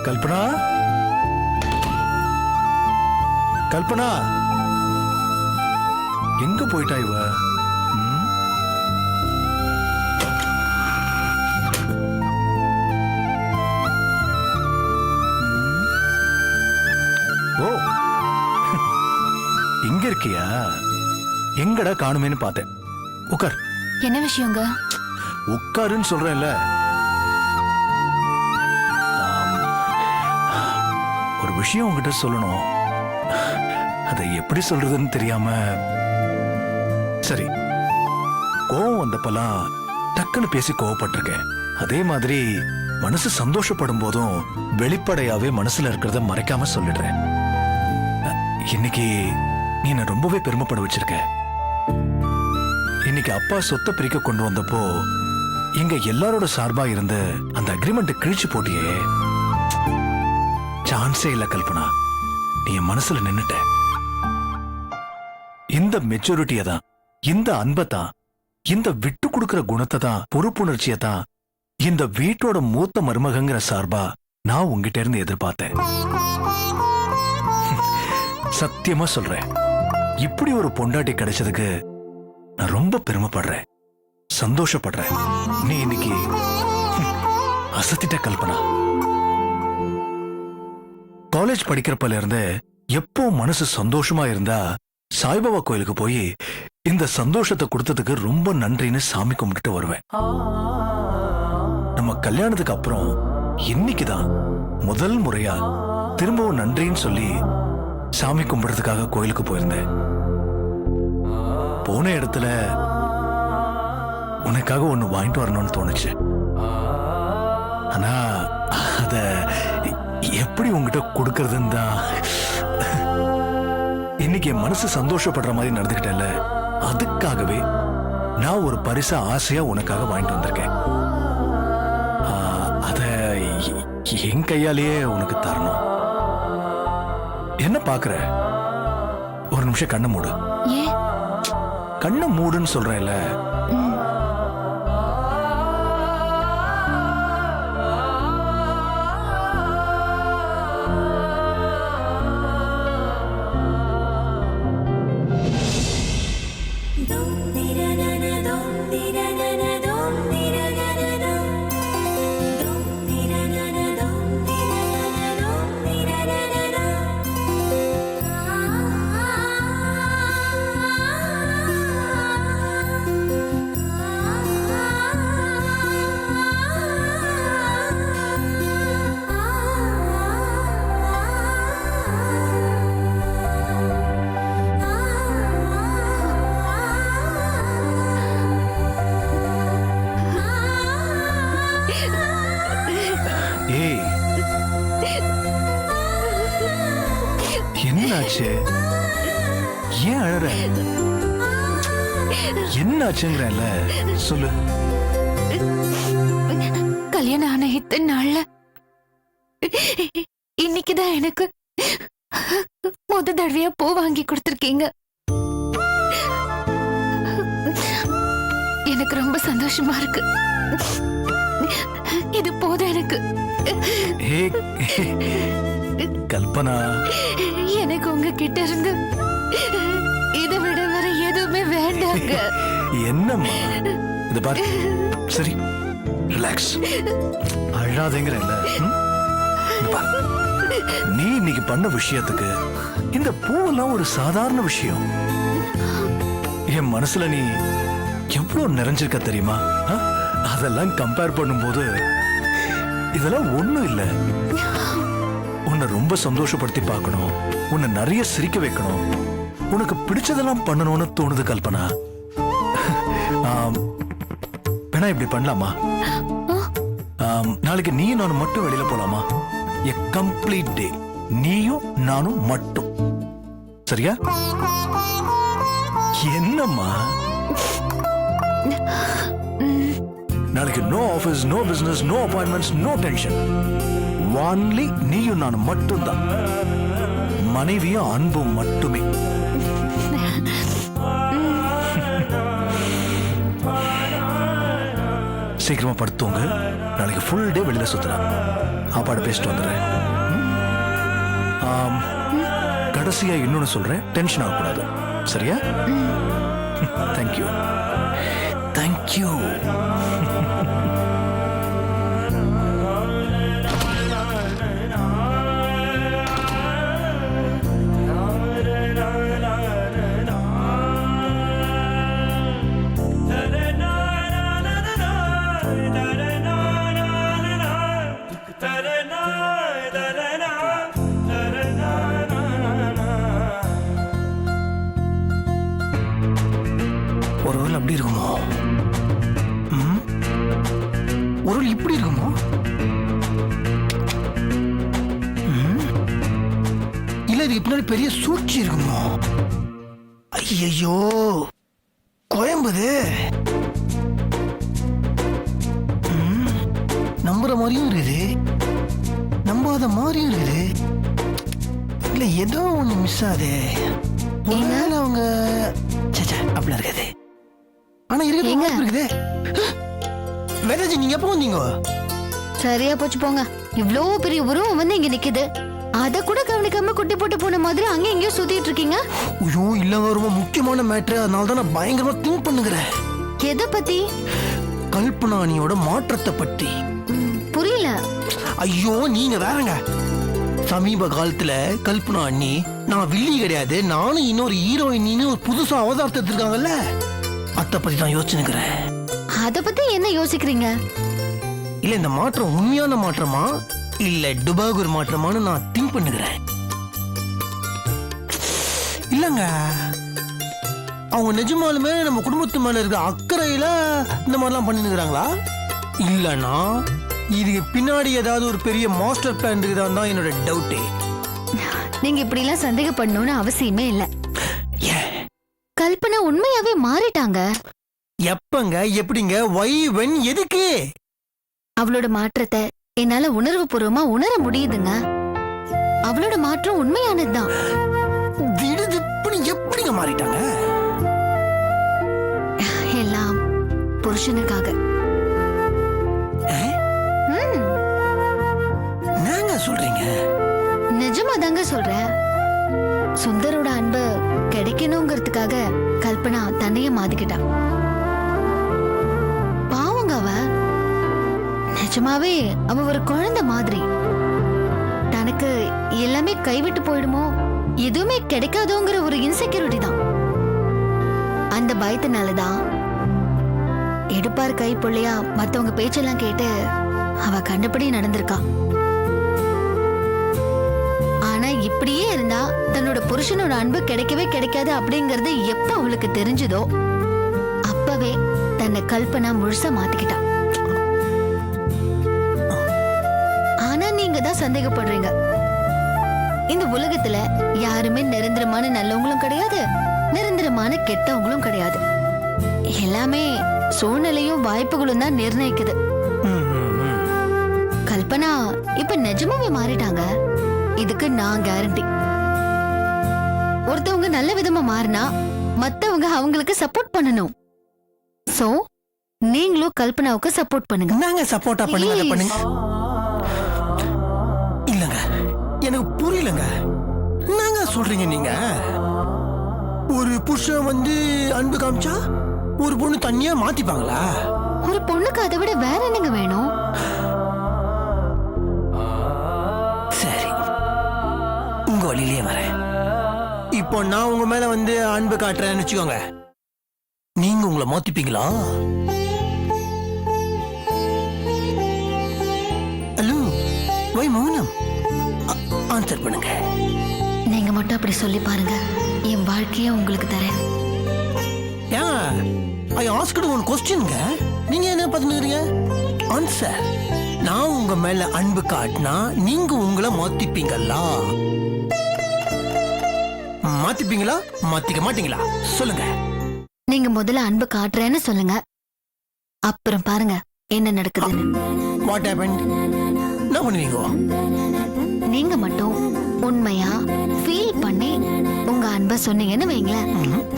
கல்பனா, கல்பனா, எங்க போயிட்டா இவ? ஓ, இங்க இருக்கியா? எங்கடா காணுமேன்னு பார்த்தேன். உட்கார். என்ன விஷயங்க? உட்காருன்னு சொல்றேன்ல. ஒரு விஷயம் உங்ககிட்ட சொல்லணும். அதை எப்படி சொல்றதுன்னு தெரியாம. சரி, கோவம் வந்தப்பெல்லாம் டக்குன்னு பேசி கோவப்பட்டிருக்கேன். அதே மாதிரி மனசு சந்தோஷப்படும் போதும் வெளிப்படையாவே மனசுல இருக்கிறத மறைக்காம சொல்லிடுறேன். இன்னைக்கு நீ என்ன ரொம்பவே பெருமைப்பட வச்சிருக்க. இன்னைக்கு அப்பா சொத்தை பிரிக்க கொண்டு வந்தப்போ எங்க எல்லாரோட சார்பா இருந்த அந்த அக்ரிமெண்ட் கிழிச்சு போட்டியே. சான்ஸே இல்ல கல்பனா, நீ என் மனசுல நின்னுட்ட. இந்த மெச்சூரிட்டியை தான், இந்த அன்பை தான், இந்த விட்டு கொடுக்கிற குணத்தை தான், பொறுப்புணர்ச்சியை தான் இந்த வீட்டோட மூத்த மருமகங்கிற சார்பா நான் உங்ககிட்ட இருந்து எதிர்பார்த்தேன். சத்தியமா சொல்றேன், இப்படி ஒரு பொண்டாட்டி கிடைச்சதுக்கு நான் ரொம்ப பெருமைப்படுறேன், சந்தோஷப்படுறேன். நீ இன்னைக்கு அசத்திட்ட கல்பனா. காலேஜ் படிக்கிறப்பல இருந்து எப்போ மனசு சந்தோஷமா இருந்தா சாய்பாபா கோயிலுக்கு போய் இந்த சந்தோஷத்தை கொடுத்ததுக்கு ரொம்ப நன்றின்னு சாமி கும்பிட்டு வருவேன். நம்ம கல்யாணத்துக்கு அப்புறம் இன்னைக்குதான் முதல் முறையா திரும்பவும் நன்றின்னு சொல்லி சாமி கும்பிடுறதுக்காக கோயிலுக்கு போயிருந்தேன். போன இடத்துல உனக்காக ஒண்ணு வாங்கிட்டு வரணும்னு தோணுச்சு. ஆனா அத எப்படி உங்ககிட்ட கொடுக்கறதுன்னு தான். இன்னைக்கு என் மனசு சந்தோஷப்படுற மாதிரி நடந்துக்கிட்டேன்ல, அதுக்காகவே நான் ஒரு பரிசா ஆசையா உனக்காக வாங்கிட்டு வந்திருக்கேன். அத என் கையாலேயே உனக்கு தரணும். என்ன பாக்குற? ஒரு நிமிஷம் கண்ணை மூடு. கண்ணை மூடுன்னு சொல்றேன்ல. என்னாச்சு? ஏன் அழற? என்னாச்சுங்கிறல்ல, சொல்லு. கல்யாணம் ஆன இத்தனை நாள்ல இன்னைக்குதான் எனக்கு முத தடவையா பூ வாங்கி கொடுத்திருக்கீங்க. எனக்கு ரொம்ப சந்தோஷமா இருக்கு. இது போதும் எனக்கு. கல்பனா, எனக்கு உங்க கிட்ட இருந்து இதை விட வேற எதுவுமே வேண்டாங்க. என்னம்மா இது பாரு. சரி, ரிலாக்ஸ், அழாதேங்கிறல்ல. நீ இன்னைக்கு பண்ண விஷயத்துக்கு இந்த பூவெல்லாம் ஒரு சாதாரண விஷயம். என் மனசுல நீ எவ்வளவு நிறைஞ்சிருக்க தெரியுமா? அதெல்லாம் கம்பேர் பண்ணும்போது இதெல்லாம் ஒண்ணும் இல்ல. உன்னை ரொம்ப சந்தோஷப்படுத்தி பார்க்கணும், உன்னை நிறைய சிரிக்க வைக்கணும், உனக்கு பிடிச்சதெல்லாம் பண்ணணும்னு தோணுது கல்பனா. வேணா இப்படி பண்ணலாமா? நாளைக்கு நீயும் நானும் மட்டும் வெளியில போலாமா? எ கம்ப்ளீட் டே, நீயும் நானும் மட்டும். சரியா? என்னம்மா நாளைக்கு no office, no business, no appointments, no tension. Only நீயும் நானும் மட்டும்தான். மனைவியும் அன்பும் மட்டுமே. சீக்கிரமா படுத்துங்க. நாளைக்கு ஃபுல் டே வெளியில சுத்தலாம். சாப்பாடு பேசிட்டு வந்துடுறேன். கடைசியா இன்னொன்னு சொல்றேன், டென்ஷன் ஆகக்கூடாது. சரியா? தேங்க்யூ. தேங்க்யூ. ஒருவேளை அப்படி இருக்குமோ? ஒருவேளை இப்படி இருக்குமோ? இல்ல இதுக்கு பின்னாடி பெரிய சூழ்ச்சி இருக்குமோ? ஐயோ கோயம்புது. நம்புற மாதிரியும் இருக்குது, நம்பாத மாதிரியும் இருக்குது. இல்ல ஏதோ ஒண்ணு மிஸ் ஆகுது. ஒருவேளை அவங்க அப்படிலாம் இருக்காது. ஆனா இருக்குது. வேதாஜி நீங்க எப்ப வந்தீங்க? சரியா போச்சு போங்க. இவ்ளோ பெரிய உருவம் வந்து இங்க நிக்குது, அத கூட கவனிக்காம குட்டி போட்டு போன மாதிரி அங்க எங்கேயோ சுத்திட்டு இருக்கீங்க. ஐயோ இல்லங்க, ரொம்ப முக்கியமான மேட்டர். அதனால தான் நான் பயங்கரமா திங்க் பண்ணுகிறேன். எதை பத்தி? கல்பனானியோட மாற்றத்தை பற்றி. புரியல. ஐயோ நீங்க வேறங்க. சமீப காலத்துல கல்பனா அண்ணி நான் வில்லி கிடையாது, நானும் இன்னொரு ஹீரோயின்னு ஒரு புதுசா அவதாரத்தை எடுத்திருக்காங்கல்ல, அத பத்தி தான் யோசிச்சுக்கிறேன். அத பத்தி என்ன யோசிக்கிறீங்க? இல்ல இந்த மாற்றம் உண்மையான மாற்றமா இல்ல டுபாகூர் மாற்றமானு நான் திங்க் பண்ணுகிறேன். இல்லங்க அவங்க நிஜமாலுமே நம்ம குடும்பத்து மேல இருக்க அக்கறையில இந்த மாதிரிலாம் பண்ணிருக்கிறாங்களா, இல்லனா இதுக்கு பின்னாடி ஏதாவது ஒரு பெரிய மாஸ்டர் பிளான் இருக்குதான் தான் என்னோட டவுட்டே. நீங்க இப்படி எல்லாம் சந்தேகப்படணும்னு அவசியமே இல்ல. கல்பனா உண்மையாவே மாறிட்டாங்க. எப்பங்க, எப்படிங்க, வை, வென், எதுக்கு? அவளோட மாற்றத்தை என்னால உணர்வு பூர்வமா உணர முடியுதுங்க. அவளோட மாற்றம் உண்மையானதுதான். திடுதிப்புன்னு எப்படிங்க மாறிட்டாங்க? எல்லாம் புருஷனுக்காக. என்னங்க சொல்றீங்க? நிஜமா தாங்க சொல்றேன். சுந்தரோட அன்பு கிடைக்கணுங்கிறதுக்காக கல்பனா தன்னைய மாத்திக்கிட்டா. பாவங்க அவ. நிஜமாவே அவ ஒரு குழந்தை மாதிரி. தனக்கு எல்லாமே கைவிட்டு போயிடுமோ, எதுவுமே கிடைக்காதோங்கிற ஒரு இன்செக்யூரிட்டி தான். அந்த பயத்தினாலதான் எடுப்பார் கை பிள்ளையா மத்தவங்க பேச்செல்லாம் கேட்டு அவ கண்டபடி நடந்திருக்கா. ஆனா இப்படியே இருந்தா தன்னோட புருஷனோட அன்பு கிடைக்கவே கிடைக்காது அப்படிங்கறது எப்ப அவளுக்கு தெரிஞ்சதோ அப்பவே தன்னை கல்பனா முழுசா மாத்திக்கிட்டா. ஆனா நீங்க தான் சந்தேகப்படுறீங்க. இந்த உலகத்துல யாருமே நிரந்தரமான நல்லவங்களும் கிடையாது, நிரந்தரமான கெட்டவங்களும் கிடையாது. எல்லாமே சூழ்நிலையும் வாய்ப்புகளும் தான் நிர்ணயிக்குது. கல்பனா இப்ப நிஜமாவே மாறிட்டாங்க. இதுக்கு நான் கேரண்டி. ஒருத்தவங்க நல்ல விதமா மாறினா மத்தவங்க அவங்களுக்கு சப்போர்ட் பண்ணணும். சோ நீங்களும் கல்பனாவுக்கு சப்போர்ட் பண்ணுங்க. நாங்க சப்போர்ட்டா பண்ணுங்க, அதை பண்ணுங்க. இல்லங்க எனக்கு புரியலங்க. என்னங்க சொல்றீங்க நீங்க? ஒரு புருஷன் வந்து அன்பு காமிச்சா ஒரு பொண்ணு தனியா மாத்திப்பாங்களா? ஒரு பொண்ணுக்கு அதை விட வேற என்னங்க வேணும்? சரி உங்க வழியிலேயே வரேன். இப்போ நான் உங்க மேல வந்து அன்பு காட்டுறேன்னு வச்சுக்கோங்க, நீங்க உங்களை மாத்திப்பீங்களா? ஹலோ, வை மௌனம்? ஆன்சர் பண்ணுங்க. நீங்க மட்டும் அப்படி சொல்லி பாருங்க, என் வாழ்க்கைய உங்களுக்கு தரேன். ஐ ஆஸ்க்டு ஒன் கொஸ்டின்ங்க. நீங்க என்ன பார்த்துக்கிறீங்க? ஆன்சர். நான் உங்க மேல அன்பு காட்டினா நீங்க உங்களை மாத்திப்பீங்களா? மாத்திப்பீங்களா மாத்திக்க மாட்டீங்களா சொல்லுங்க. நீங்க முதல்ல அன்பு காட்டுறேன்னு சொல்லுங்க, அப்புறம் பாருங்க என்ன நடக்குதுன்னு. What happened? என்ன பண்ணுவீங்க? நீங்க மட்டும் உண்மையா ஃபீல் பண்ணி உங்க அன்பை சொன்னீங்கன்னு வைங்களேன்,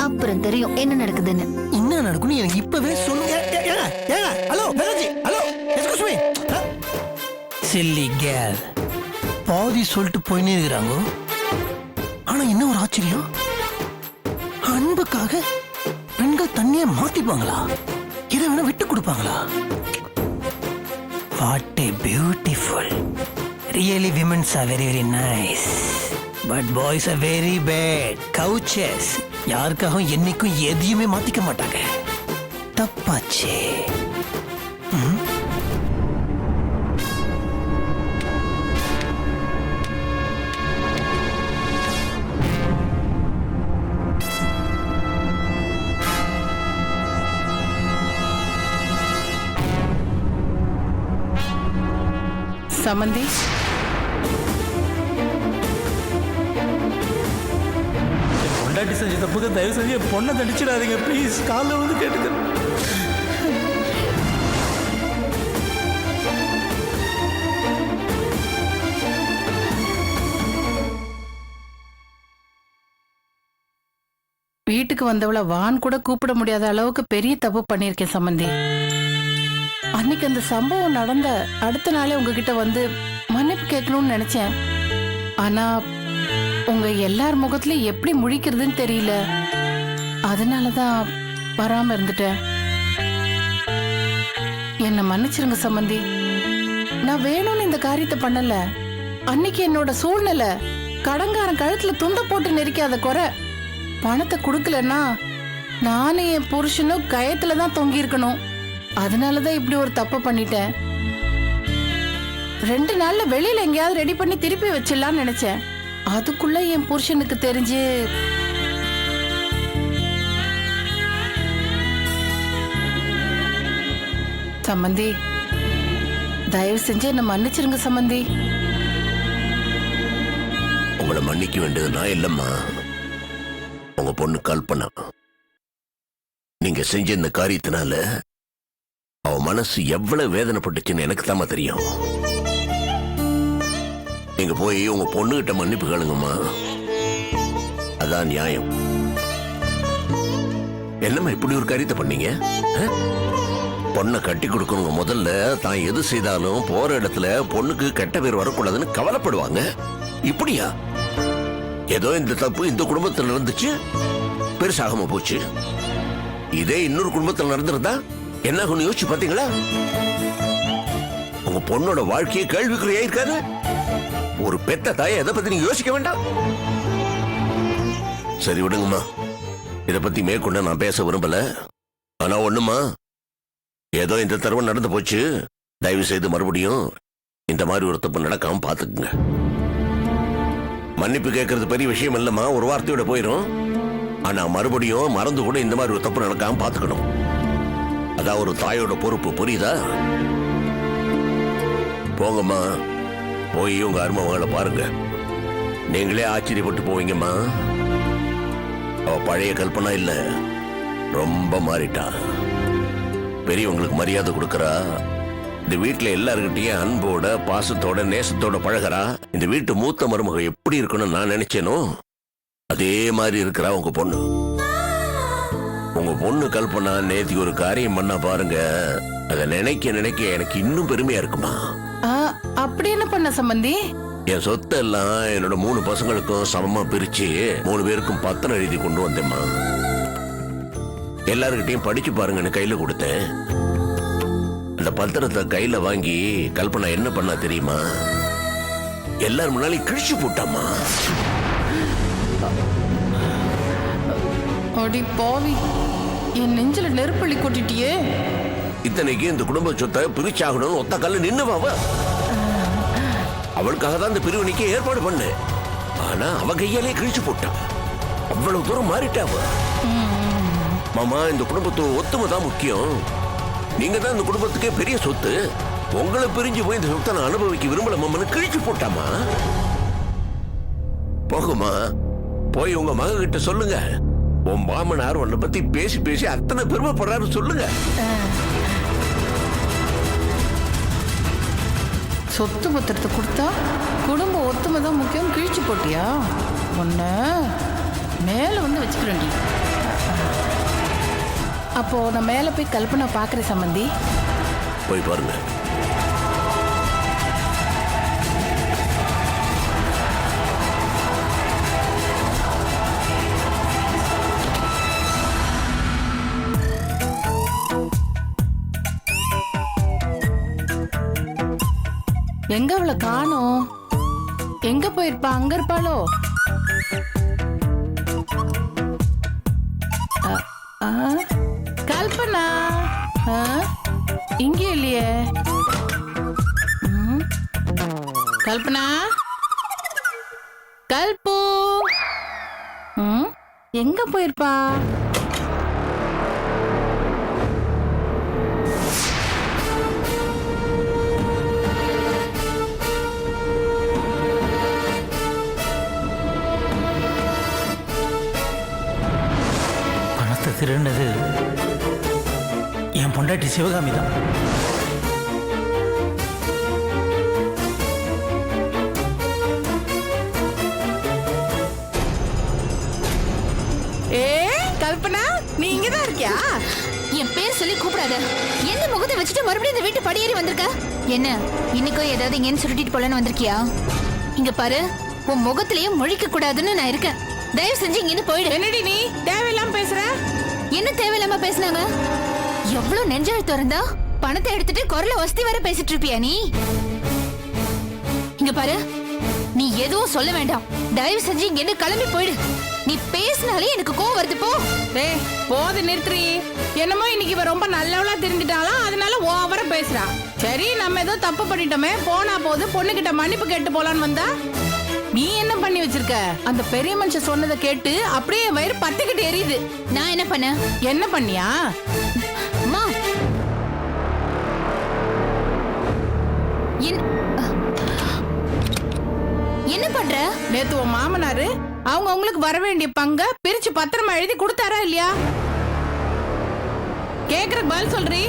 அப்புறம் தெரியும் என்ன நடக்குதுன்னு. என்ன நடக்கும்னு எனக்கு இப்பவே சொல்லுங்க. ஏங்க ஏங்க ஹலோ தங்கச்சி hello excuse me chilli care பாதி சொல்லிட்டு போயினே இருக்கிறாங்க. ஆனா என்ன ஒரு ஆச்சரியம், அன்புக்காக பெண்கள் தண்ணியை மாத்திப்பாங்களா, இதை வேணா விட்டு கொடுப்பாங்களா? What a beautiful. Really womens are very very nice, but boys are very bad. கவுச்சஸ். யாருக்காகவும் என்னைக்கும் எதையுமே மாத்திக்க மாட்டாங்க. தப்பாச்சே. சமந்தி, பொண்டாட்டி செஞ்ச தப்புக்கு தயவு செஞ்சு என் பொண்ணை தண்டிச்சிடாதீங்க ப்ளீஸ், காலில் வந்து கேட்டுக்கிறேன். வீட்டுக்கு வந்தவள வான் கூட கூப்பிட முடியாத அளவுக்கு பெரிய தப்பு பண்ணிருக்கேன் சம்பந்தி. அன்னைக்கு அந்த சம்பவம் நடந்த அடுத்த நாளே உங்ககிட்ட வந்து மன்னிப்பு கேட்கணும்னு நினைச்சேன். ஆனா உங்க எல்லார் முகத்திலயும் எப்படி முழிக்கிறதுன்னு தெரியல, அதனாலதான் வராம இருந்துட்டேன். என்ன மன்னிச்சிருங்க சம்பந்தி. நான் வேணும்னு இந்த காரியத்தை பண்ணல. அன்னைக்கு என்னோட சூழ்நிலை, கடங்காரன் கழுத்துல துண்ட போட்டு நெரிக்காத குறை. பணத்தை கொடுக்கலன்னா நானும் என் புருஷனும் கயத்துலதான் தொங்கி இருக்கணும். அதனாலதான் இப்படி ஒரு தப்பு பண்ணிட்டேன். 2 நாள்ல வெளியில எங்கேயாவது ரெடி பண்ணி திருப்பி வச்சிடலாம்னு நினைச்சேன். அதுக்குள்ள என் புருஷனுக்கு தெரிஞ்சு சம்பந்தி, தயவு செஞ்சு என்ன மன்னிச்சிருங்க சம்பந்தி. உங்களை மன்னிக்க வேண்டியது நான் இல்லம்மா, உங்க பொண்ணு கல்பனா. நீங்க செஞ்ச இந்த காரியத்தினால அவ மனசு எவ்வளவு வேதனைப்பட்டுச்சுன்னு எனக்கு தாமா தெரியும். நீங்க போய் உங்க பொண்ணுகிட்ட மன்னிப்பு கேளுங்கம்மா, அதான் நியாயம். என்னம்மா இப்படி ஒரு காரியத்தை பண்ணீங்க? பொண்ணை கட்டி கொடுக்கணுங்க முதல்ல தான் எது செய்தாலும் போற இடத்துல பொண்ணுக்கு கெட்ட பேர் வரக்கூடாதுன்னு கவலைப்படுவாங்க. இப்படியா? ஏதோ இந்த தப்பு இந்த குடும்பத்தில் நடந்துச்சு, பெருசாகாம போச்சு. இதே இன்னொரு குடும்பத்தில் நடந்திருந்தா என்ன யோசிச்சு பாத்தீங்களா? உங்க பொண்ணோட வாழ்க்கையை கேள்விக்குறியா இருக்காது. ஒரு பெத்த தாயை எதை பத்தி நீங்க யோசிக்க வேண்டாம். சரி விடுங்கம்மா, இதை பத்தி மேற்கொண்டு நான் பேச விரும்பல. ஆனா ஒண்ணுமா, ஏதோ இந்த தடவை நடந்து போச்சு. தயவு செய்து மறுபடியும் இந்த மாதிரி ஒரு தப்பு நடக்காம பாத்துக்குங்க. மன்னிப்பு கேட்கறது பெரிய விஷயம் இல்லம்மா, ஒரு வார்த்தையோட போயிடும். ஆனா மறுபடியும் மறந்து கூட இந்த மாதிரி ஒரு தப்பு நடக்காம பாத்துக்கணும். அதான் ஒரு தாயோட பொறுப்பு, புரியுதா? போங்கம்மா, போய் உங்க அருமகளை பாருங்க. நீங்களே ஆச்சரியப்பட்டு போவீங்கம்மா. அவ பழைய கல்பனா இல்ல, ரொம்ப மாறிட்டா. பெரியவங்களுக்கு மரியாதை கொடுக்கறா. இந்த வீட்டுல எல்லாருக்கிட்டையும் அன்போட பாசத்தோட நேசத்தோட பழகிறா. இந்த வீட்டு மூத்த மருமக எப்படி இருக்கணும்னு நான் நினைச்சேனோ அதே மாதிரி இருக்கிறா உங்க பொண்ணு. உங்க பொண்ணு கல்பனா நேத்தி ஒரு காரியம் பண்ணா பாருங்க, அதை நினைக்க நினைக்க எனக்கு இன்னும் பெருமையா இருக்குமா. அப்படி என்ன பண்ண சம்பந்தி? என் சொத்தை எல்லாம் என்னோட 3 பசங்களுக்கும் சமமா பிரிச்சு 3 பேருக்கும் பத்திரம் எழுதி கொண்டு வந்தேம்மா. எல்லாருக்கிட்டையும் படிச்சு பாருங்கன்னு கையில கொடுத்தேன். அந்த பத்திரத்தை கையில வாங்கி கல்பனா என்ன பண்ணா தெரியுமா? எல்லாரும் முன்னாலே கிழிச்சு போட்டாமா. அடி பாவி, என் நெஞ்சில நெருப்பள்ளி கொட்டிட்டியே. இத்தனைக்கு இந்த குடும்ப சொத்தை பிரிச்சாகணும்னு ஒத்த கல்ல நின்னுவாவ. அவளுக்காக தான் இந்த பிரிவினைக்கு ஏற்பாடு பண்ணு. ஆனா அவ கையாலே கிழிச்சு போட்டான். அவ்வளவு தூரம் மாறிட்டாவ. மாமா, இந்த குடும்பத்தோட ஒத்துமை தான் முக்கியம். நீங்க தான் இந்த குடும்பத்துக்கே பெரிய சொத்து. உங்களை பிரிஞ்சு போய் இந்த சொத்தை நான் அனுபவிக்க விரும்பல மாமன்னு கிழிச்சு போட்டாமா. போகுமா, போய் உங்க மக கிட்ட சொல்லுங்க, உன் மாமனார் உன்னை பத்தி பேசி பேசி அத்தனை பெருமைப்படுறாரு சொல்லுங்க. சொத்து பத்திரத்தை கொடுத்தா குடும்ப ஒத்துமை தான் முக்கியம், கிழிச்சு போட்டியா? ஒன்ன மேல வந்து வச்சுக்கிறேன்டி. அப்போ நான் மேல போய் கல்பனா பாக்குறேன் சம்பந்தி. போய் பாருங்க. எங்க அவளை காணோம்? எங்க போயிருப்பா? அங்க இருப்பாளோ? கல்பனா இங்க இல்லையே. கல்பனா, கல்பு எங்க போயிருப்பா? பணத்தை திருடினது என் பொண்டாட்டி சிவகாமி தான். ஏ கல்பனா, நீ இங்கதான் இருக்கியா? என் பேர் சொல்லி கூப்பிடாத. எந்த முகத்தை வச்சுட்டு மறுபடியும் இந்த வீட்டு படியேறி வந்திருக்க? என்ன இன்னைக்கும் ஏதாவது இங்கன்னு சுருட்டிட்டு போலன்னு வந்திருக்கியா? இங்க பாரு, உன் முகத்திலேயே முழிக்க கூடாதுன்னு நான் இருக்கேன். தயவு செஞ்சு இங்க இருந்து போயிடு. என்னடி நீ தேவையில்லாம பேசுற? என்ன தேவையில்லாம பேசுனாங்க? எவ்வளவு நெஞ்செழுத்து இருந்தா பணத்தை எடுத்துட்டு குரல வசதி வர பேசிட்டு இருப்பியா நீ? இங்க பாரு, நீ எதுவும் சொல்ல வேண்டாம். தயவு செஞ்சு இங்க இருந்து கிளம்பி போயிடு. நீ பேசினாலே எனக்கு கோவம் வருது. போ. டேய் போது நிறுத்துறீ. என்னமோ இன்னைக்கு இவ ரொம்ப நல்லவளா தெரிஞ்சிட்டாலாம், அதனால ஓவரா பேசுறா. சரி, நம்ம ஏதோ தப்பு பண்ணிட்டோமே, போனா போது பொண்ணுகிட்ட மன்னிப்பு கேட்டு போலான்னு வந்தா நீ என்ன பண்ணி வச்சிருக்க? அந்த பெரிய மனுஷன் சொன்னதை கேட்டு அப்படியே வயிறு பத்திக்கிட்டு எரியுது. நான் என்ன பண்ண? என்ன பண்ணியா? அம்மா, என்ன பண்ற? நேத்து உன் மாமனாரு அவங்க உங்களுக்கு வர வேண்டிய பங்க பிரிச்சு பத்திரமா எழுதி கொடுத்தாரா இல்லையா? கேக்குறதுக்கு பதில் சொல்றீ.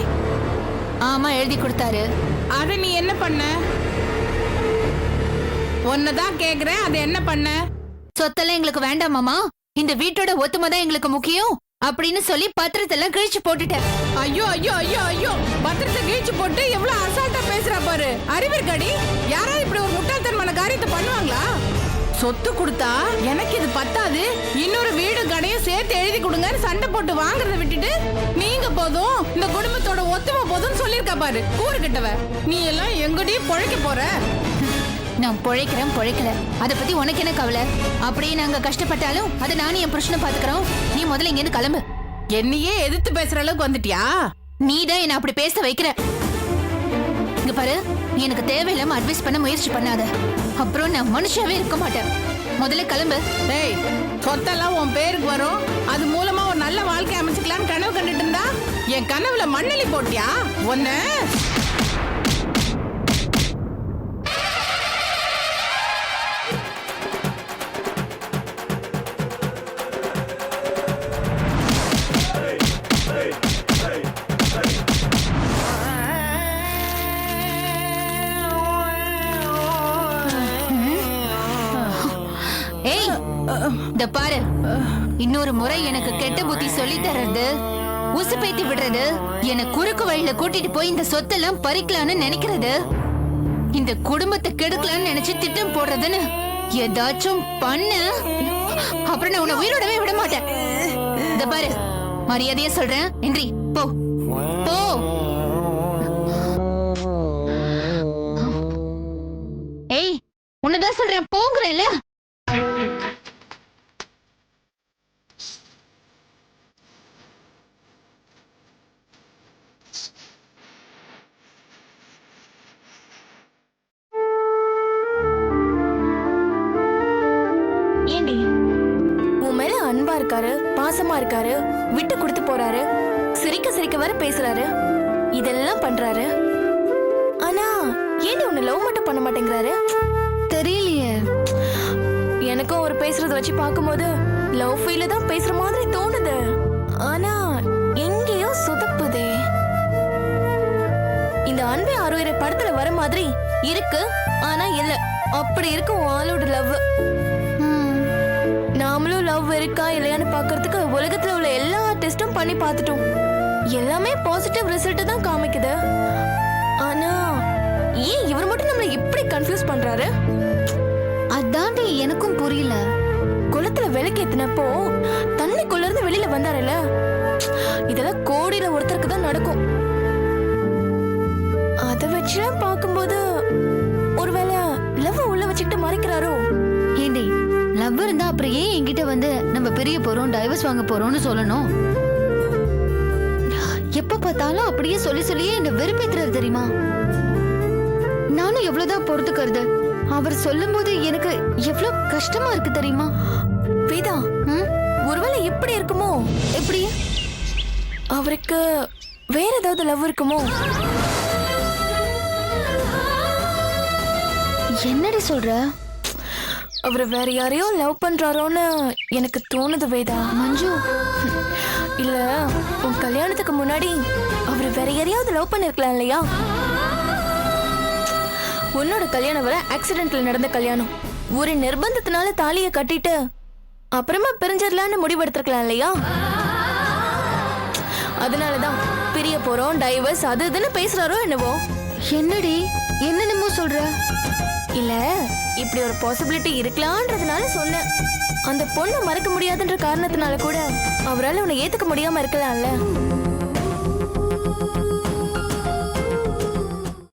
ஆமா, எழுதி கொடுத்தாரு. அத நீ என்ன பண்ண? ஒன்னதான் கேக்குறேன், அது என்ன பண்ண? சொத்தெல்லாம் எங்களுக்கு வேண்டாமாமா, இந்த வீட்டோட ஒத்துமை தான் எங்களுக்கு முக்கியம் அப்படின்னு சொல்லி பத்திரத்தெல்லாம் கிழிச்சு போட்டுட்டேன். ஐயோ ஐயோ ஐயோ ஐயோ, பத்திரத்தை கிழிச்சு போட்டு எவ்வளவு அசால்ட்டா பேசுறா பாரு. அறிவிற்கடி, யாராவது இப்படி ஒரு முட்டாள்தனமான காரியத்தை பண்ணுவாங்களா? சொத்து கொடுத்தா எனக்கு இது பத்தாது, இன்னொரு வீடு கடையும் சேர்த்து எழுதி கொடுங்கன்னு சண்டை போட்டு வாங்குறத விட்டுட்டு நீங்க போதும் இந்த குடும்பத்தோட ஒத்துமை போதும்னு சொல்லிருக்கா பாரு கூறு கிட்டவ. நீ எல்லாம் எங்கடி பொழைக்க போற? நான் பொழைக்கல, அத பத்தி உனக்கு என்ன கவலை? அப்படியே நாங்க கஷ்டப்பட்டாலும் அதை நானும் என் புருஷனை பாத்துக்கிறோம். நீ முதல்ல இங்க இருந்து கிளம்பு. என்னையே எதிர்த்து பேசுற அளவுக்கு வந்துட்டியா? நீ தான் என்ன அப்படி பேச வைக்கிற. இங்க பாரு, நீ எனக்கு தேவையில்லாம அட்வைஸ் பண்ண முயற்சி பண்ணாத, அப்புறம் நான் மனுஷாவே இருக்க மாட்டேன். முதல்ல கிளம்பு. டேய், சொத்தெல்லாம் உன் பேருக்கு வரும், அது மூலமா ஒரு நல்ல வாழ்க்கை அமைச்சுக்கலாம்னு கனவு கண்டுட்டு இருந்தா என் கனவுல மண்ணெளி போட்டியா? ஒன்னு இந்த பாரு, இன்னொரு முறை எனக்கு கெட்ட புத்தி சொல்லி தர்றது, உசு பேத்தி விடுறது, என்ன குறுக்கு வழியில கூட்டிட்டு போய் இந்த சொத்தெல்லாம் பறிக்கலான்னு நினைக்கிறது, இந்த குடும்பத்தை கெடுக்கலான்னு நினைச்சு திட்டம் போடுறதுன்னு ஏதாச்சும் பண்ணு, அப்புறம் நான் உன்னை உயிரோடவே விட மாட்டேன். இந்த பாரு, மரியாதையா சொல்றேன், நன்றி. போ போ. ஏய், உன்னதான் சொல்றேன், போங்கிறேன்ல. அன்பா இருக்காரு, பாசமா இருக்காரு, விட்டு கொடுத்து போறாரு, சிரிக்க சிரிக்க வர பேசுறாரு, இதெல்லாம் பண்றாரு. ஆனா ஏன் உன்னை லவ் மட்டும் பண்ண மாட்டேங்கிறாரு? தெரியலையே. எனக்கும் ஒரு பேசுறத வச்சு பார்க்கும்போது லவ் ஃபீல் தான் பேசுற மாதிரி தோணுது. ஆனா எங்கேயோ சொதப்புதே. இந்த அன்பே அறுவரை படத்துல வர மாதிரி இருக்கு, ஆனா இல்ல. அப்படி இருக்கு உன் ஆளோட லவ். நாமளும் லவ் இருக்கா இல்லையான்னு பாக்குறதுக்கு உலகத்துல உள்ள எல்லா டெஸ்டும் பண்ணி பார்த்துட்டோம். எல்லாமே பாசிட்டிவ் ரிசல்ட் தான் காமிக்குது. ஆனா ஏன் இவர் மட்டும் நம்மள இப்படி கன்ஃபியூஸ் பண்றாரு? அதாண்டி எனக்கும் புரியல. குளத்துல விளக்கேத்தினப்போ தண்ணிக்குள்ள இருந்து வெளியில வந்தாருல்ல, இதெல்லாம் கோடியில ஒருத்தருக்கு தான் நடக்கும். அத வச்சு பார்க்கும்போது ஒருவேளை லவ் உள்ள வச்சுக்கிட்டு மறைக்கிறாரோ? ஏண்டி லவ் இருந்தா அப்புறம் ஏன் என்கிட்ட வந்து நம்ம பிரிய போறோம், டைவர்ஸ் வாங்க போறோம்னு சொல்லணும்? எப்ப பார்த்தாலும் அப்படியே சொல்லி சொல்லியே என்ன வெறுப்பேத்துறாரு தெரியுமா? நானும் எவ்வளவுதான் பொறுத்துக்கிறது. அவர் சொல்லும் போது எனக்கு எவ்வளவு கஷ்டமா இருக்கு தெரியுமா? வேதா, ஒருவேளை இப்படி இருக்குமோ? எப்படி? அவருக்கு வேற ஏதாவது லவ் இருக்குமோ? என்னடி சொல்ற? அவர் வேற யாரையோ லவ் பண்றாரோன்னு எனக்கு தோணுது வேதா. மஞ்சு, இல்ல உன் கல்யாணத்துக்கு முன்னாடி அவர் வேற யாரையாவது லவ் பண்ணிருக்கலாம் இல்லையா? உன்னோட கல்யாணம் வர ஆக்சிடென்ட்ல நடந்த கல்யாணம். ஒரு நிர்பந்தத்தினால தாலியை கட்டிட்டு அப்புறமா பிரிஞ்சிடலான்னு முடிவெடுத்திருக்கலாம் இல்லையா? அதனாலதான் பிரிய போறோம், டைவர்ஸ் அது இதுன்னு பேசுறாரோ என்னவோ. என்னடி என்னென்னமோ சொல்ற? இல்ல இப்படி ஒரு பாசிபிலிட்டி இருக்கலாம்ன்றதுனால சொன்னேன். அந்த பொண்ணை மறக்க முடியாதுன்ற காரணத்தினால கூட அவரால் உன்னை ஏத்துக்க முடியாம இருக்கலாம்ல.